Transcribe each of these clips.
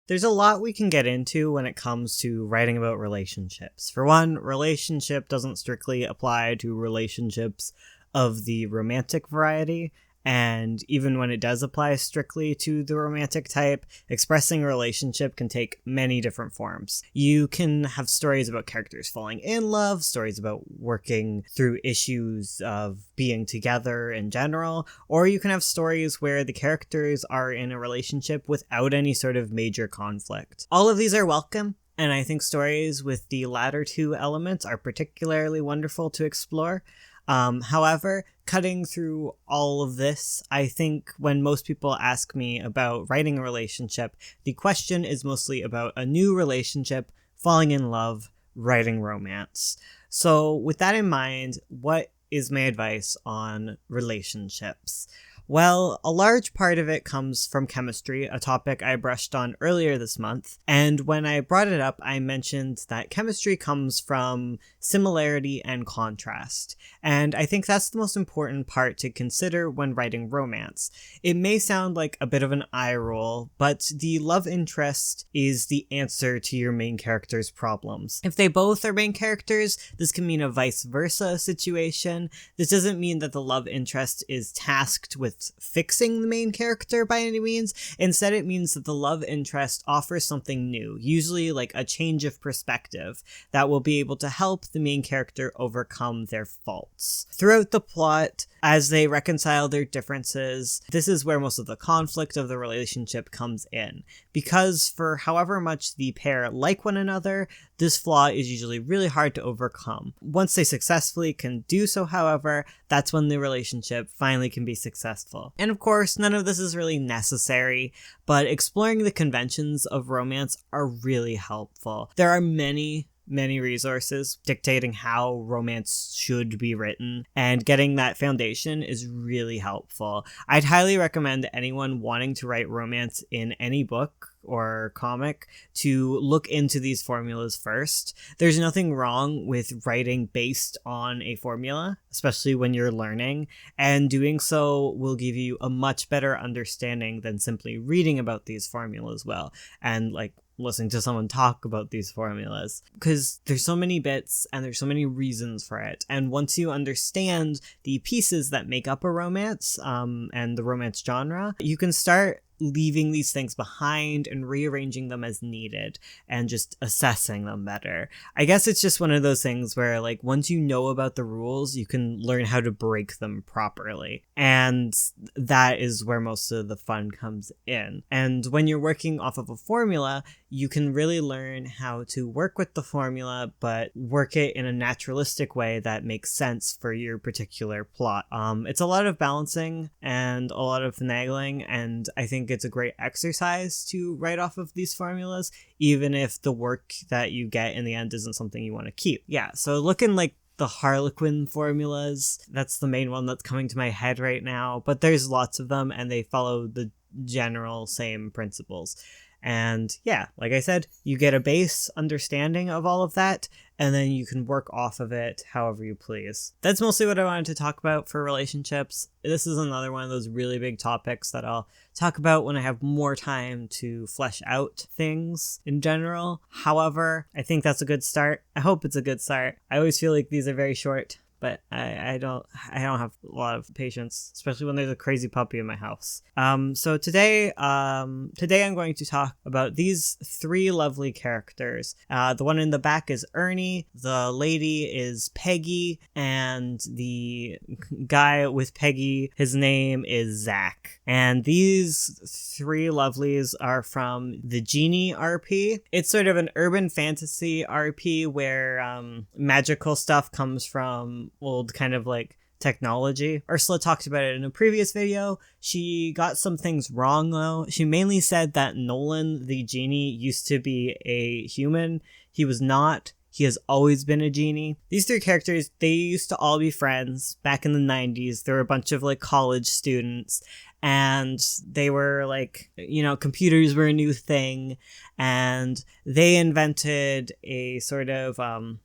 There's a lot we can get into when it comes to writing about relationships. For one, relationship doesn't strictly apply to relationships of the romantic variety. And even when it does apply strictly to the romantic type, expressing a relationship can take many different forms. You can have stories about characters falling in love, stories about working through issues of being together in general, or you can have stories where the characters are in a relationship without any sort of major conflict. All of these are welcome, and I think stories with the latter two elements are particularly wonderful to explore. However, cutting through all of this, I think when most people ask me about writing a relationship, the question is mostly about a new relationship, falling in love, writing romance. So with that in mind, what is my advice on relationships? Well, a large part of it comes from chemistry, a topic I brushed on earlier this month. And when I brought it up, I mentioned that chemistry comes from similarity and contrast. And I think that's the most important part to consider when writing romance. It may sound like a bit of an eye roll, but the love interest is the answer to your main character's problems. If they both are main characters, this can mean a vice versa situation. This doesn't mean that the love interest is tasked with fixing the main character by any means. Instead, it means that the love interest offers something new, usually like a change of perspective that will be able to help the main character overcome their faults. Throughout the plot, as they reconcile their differences, this is where most of the conflict of the relationship comes in. Because for however much the pair like one another, this flaw is usually really hard to overcome. Once they successfully can do so, however, that's when the relationship finally can be successful. And of course, none of this is really necessary, but exploring the conventions of romance are really helpful. There are many resources dictating how romance should be written, and getting that foundation is really helpful. I'd highly recommend anyone wanting to write romance in any book or comic to look into these formulas first. There's nothing wrong with writing based on a formula, especially when you're learning, and doing so will give you a much better understanding than simply reading about these formulas well, and listening to someone talk about these formulas, because there's so many bits and there's so many reasons for it. And once you understand the pieces that make up a romance and the romance genre, you can start leaving these things behind and rearranging them as needed and just assessing them better. I guess it's just one of those things where once you know about the rules, you can learn how to break them properly. And that is where most of the fun comes in. And when you're working off of a formula, you can really learn how to work with the formula, but work it in a naturalistic way that makes sense for your particular plot. It's a lot of balancing and a lot of finagling, and I think it's a great exercise to write off of these formulas, even if the work that you get in the end isn't something you want to keep. Yeah, so looking the Harlequin formulas, that's the main one that's coming to my head right now, but there's lots of them and they follow the general same principles. And yeah, like I said, you get a base understanding of all of that, and then you can work off of it however you please. That's mostly what I wanted to talk about for relationships. This is another one of those really big topics that I'll talk about when I have more time to flesh out things in general. However, I think that's a good start. I hope it's a good start. I always feel like these are very short, but I don't have a lot of patience, especially when there's a crazy puppy in my house. So today I'm going to talk about these three lovely characters. The one in the back is Ernie, the lady is Peggy, and the guy with Peggy, his name is Zach. And these three lovelies are from the Genie RP. It's sort of an urban fantasy RP where magical stuff comes from old kind of technology. Ursula talked about it in a previous video. She got some things wrong though. She mainly said that Nolan, the genie, used to be a human. He was not. He has always been a genie. These three characters, they used to all be friends back in the 90s. There were a bunch of college students, and they were computers were a new thing, and they invented a sort of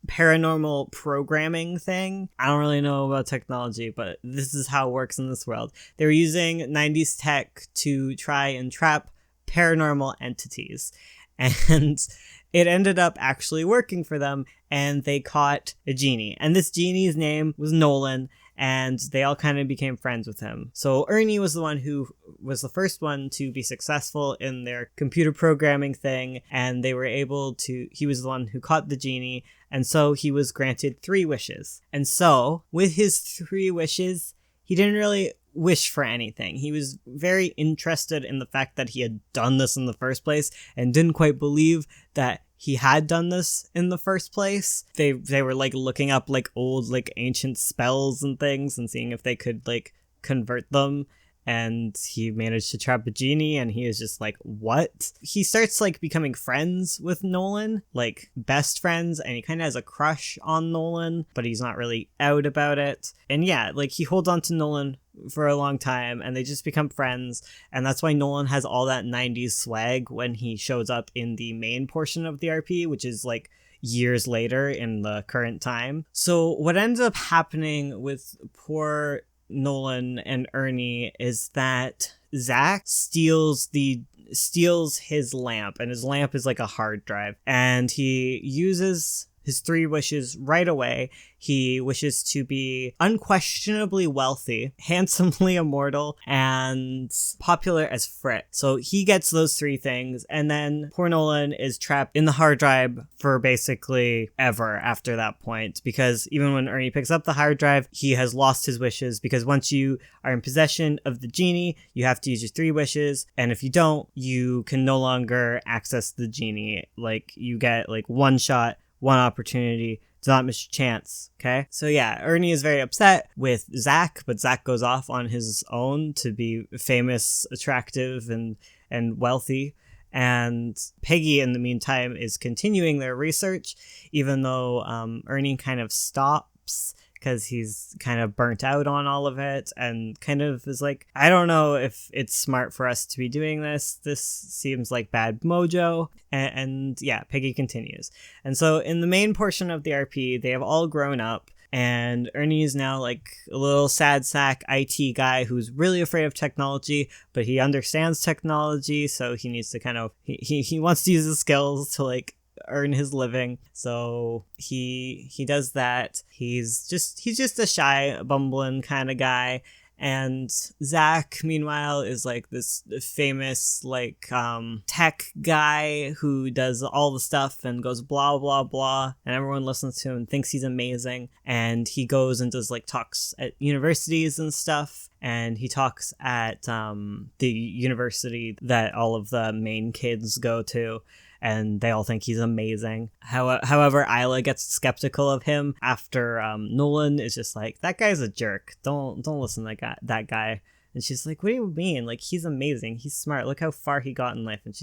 paranormal programming thing. I don't really know about technology, but this is how it works in this world. They were using 90s tech to try and trap paranormal entities. And it ended up actually working for them, and they caught a genie. And this genie's name was Nolan, and they all kind of became friends with him. So Ernie was the one who was the first one to be successful in their computer programming thing, and they were able to, he was the one who caught the genie, and so he was granted 3 wishes. And so, with his 3 wishes, he didn't really wish for anything. He was very interested in the fact that he had done this in the first place and didn't quite believe that he had done this in the first place. They were like looking up like old like ancient spells and things and seeing if they could like convert them, and he managed to trap a genie, and he is just like, what? He starts like becoming friends with Nolan, like best friends, and he kind of has a crush on Nolan, but he's not really out about it. And yeah, like he holds on to Nolan for a long time, and they just become friends, and that's why Nolan has all that 90s swag when he shows up in the main portion of the RP, which is like years later in the current time. So what ends up happening with poor Nolan and Ernie is that Zach steals his lamp, and his lamp is like a hard drive, and he uses his 3 wishes right away. He wishes to be unquestionably wealthy, handsomely immortal, and popular as Frit. So he gets those 3 things, and then poor Nolan is trapped in the hard drive for basically ever after that point, because even when Ernie picks up the hard drive, he has lost his wishes, because once you are in possession of the genie, you have to use your 3 wishes, and if you don't, you can no longer access the genie. Like, you get like 1 shot, 1 opportunity, do not miss your chance, okay? So yeah, Ernie is very upset with Zach, but Zach goes off on his own to be famous, attractive, and wealthy. And Peggy, in the meantime, is continuing their research, even though Ernie kind of stops because he's kind of burnt out on all of it and kind of is like, I don't know if it's smart for us to be doing this. This seems like bad mojo. And yeah, Peggy continues. And so in the main portion of the RP, they have all grown up. And Ernie is now like a little sad sack IT guy who's really afraid of technology, but he understands technology, so he needs to kind of, he wants to use his skills to like earn his living. So he does that. He's just a shy, bumbling kind of guy. And Zach, meanwhile, is like this famous like tech guy who does all the stuff and goes blah blah blah, and everyone listens to him and thinks he's amazing. And he goes and does like talks at universities and stuff, and he talks at the university that all of the main kids go to, and they all think he's amazing. However, Isla gets skeptical of him after Nolan is just like, that guy's a jerk. Don't listen to that guy. And she's like, what do you mean? Like, he's amazing. He's smart. Look how far he got in life. And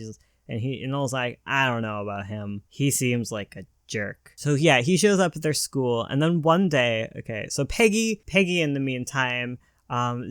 Nolan's like, I don't know about him. He seems like a jerk. So yeah, he shows up at their school, and then one day, okay, so Peggy in the meantime,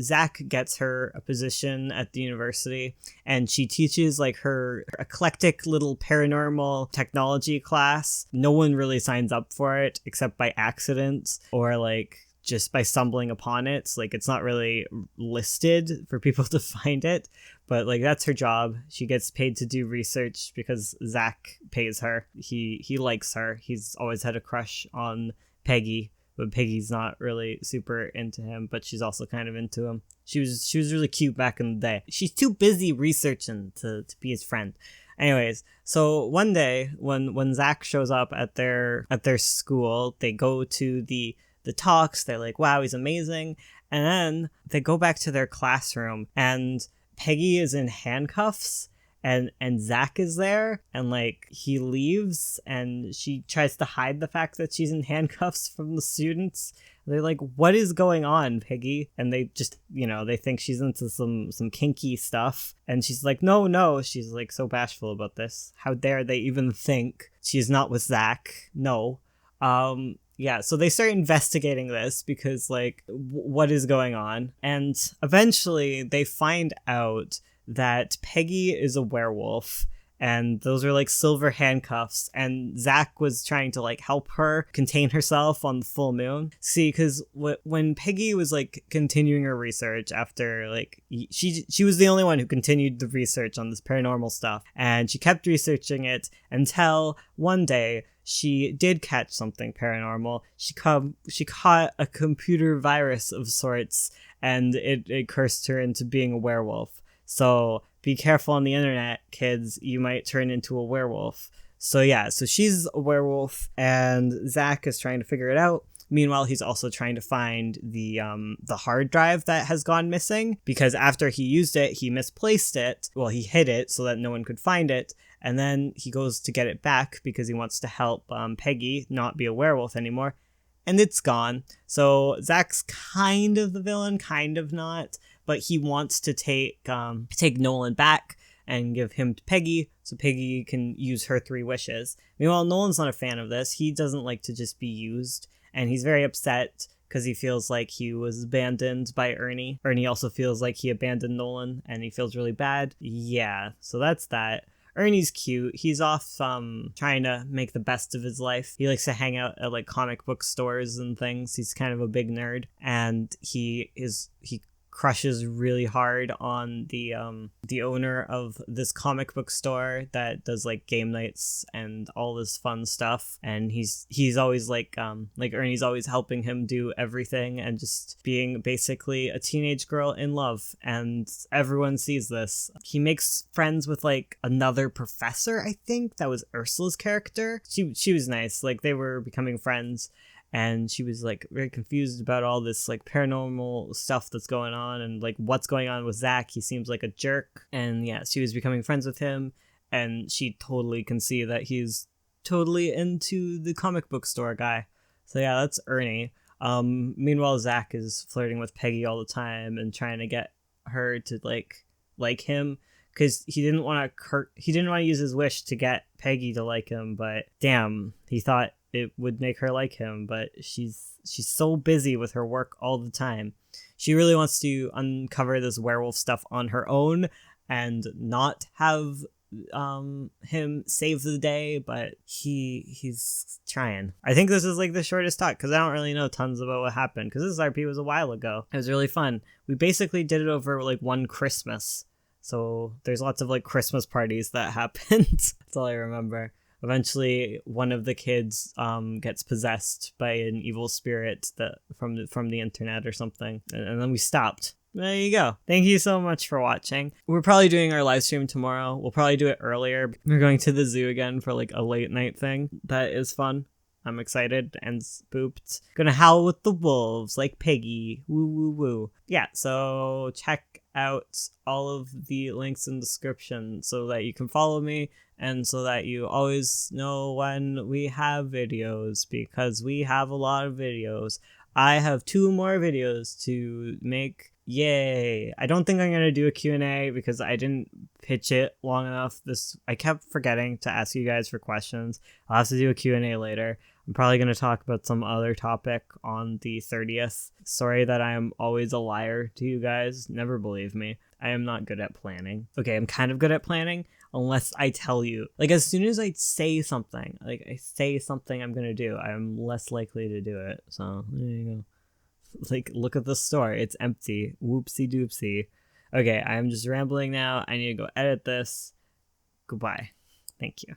Zach gets her a position at the university, and she teaches like her eclectic little paranormal technology class. No one really signs up for it except by accident or like just by stumbling upon it. So, like, it's not really listed for people to find it, but like that's her job. She gets paid to do research because Zach pays her. He likes her. He's always had a crush on Peggy, but Peggy's not really super into him, but she's also kind of into him. She was really cute back in the day. She's too busy researching to be his friend. Anyways, so one day when Zach shows up at their school, they go to the talks. They're like, wow, he's amazing. And then they go back to their classroom, and Peggy is in handcuffs. And Zach is there, and like he leaves, and she tries to hide the fact that she's in handcuffs from the students. They're like, what is going on, Peggy? And they just, they think she's into some kinky stuff. And she's like, no. She's like so bashful about this. How dare they even think she's not with Zach? No. Yeah, so they start investigating this because like, what is going on? And eventually they find out that Peggy is a werewolf, and those are like silver handcuffs, and Zach was trying to like help her contain herself on the full moon. See, because when Peggy was like continuing her research after like she was the only one who continued the research on this paranormal stuff, and she kept researching it until one day she did catch something paranormal. She caught a computer virus of sorts, and it cursed her into being a werewolf. So be careful on the internet, kids. You might turn into a werewolf. So yeah, so she's a werewolf, and Zach is trying to figure it out. Meanwhile, he's also trying to find the hard drive that has gone missing, because after he used it, he misplaced it. Well, he hid it so that no one could find it, and then he goes to get it back because he wants to help Peggy not be a werewolf anymore, and it's gone. So Zach's kind of the villain, kind of not, but he wants to take Nolan back and give him to Peggy so Peggy can use her 3 wishes. Meanwhile, Nolan's not a fan of this. He doesn't like to just be used, and he's very upset because he feels like he was abandoned by Ernie. Ernie also feels like he abandoned Nolan, and he feels really bad. Yeah, so that's that. Ernie's cute. He's off trying to make the best of his life. He likes to hang out at like comic book stores and things. He's kind of a big nerd, and he crushes really hard on the owner of this comic book store that does like game nights and all this fun stuff, and he's always like Ernie's always helping him do everything and just being basically a teenage girl in love, and everyone sees this. He makes friends with like another professor, I think that was Ursula's character. She was nice, like they were becoming friends, and she was like very confused about all this like paranormal stuff that's going on, and like what's going on with Zach. He seems like a jerk, and yeah, she was becoming friends with him, and she totally can see that he's totally into the comic book store guy. So yeah, that's Ernie. Meanwhile, Zach is flirting with Peggy all the time and trying to get her to like him, because he didn't want to use his wish to get Peggy to like him, but damn, he thought it would make her like him, but she's so busy with her work all the time. She really wants to uncover this werewolf stuff on her own and not have him save the day, but he's trying. I think this is like the shortest talk because I don't really know tons about what happened, because this RP was a while ago. It was really fun. We basically did it over like one Christmas, so there's lots of like Christmas parties that happened. That's all I remember. Eventually, one of the kids gets possessed by an evil spirit that from the internet or something, and then we stopped. There you go. Thank you so much for watching. We're probably doing our live stream tomorrow. We'll probably do it earlier. We're going to the zoo again for like a late night thing. That is fun. I'm excited and spooked. Gonna howl with the wolves like Peggy. Woo woo woo. Yeah, so check out all of the links in the description so that you can follow me and so that you always know when we have videos, because we have a lot of videos. I have 2 more videos to make. Yay. I don't think I'm going to do a Q&A because I didn't pitch it long enough. I kept forgetting to ask you guys for questions. I'll have to do a Q&A later. I'm probably going to talk about some other topic on the 30th. Sorry that I am always a liar to you guys. Never believe me. I am not good at planning. Okay, I'm kind of good at planning unless I tell you. Like, as soon as I say something, I'm going to do, I'm less likely to do it. So, there you go. Like, look at the store. It's empty. Whoopsie doopsie. Okay, I'm just rambling now. I need to go edit this. Goodbye. Thank you.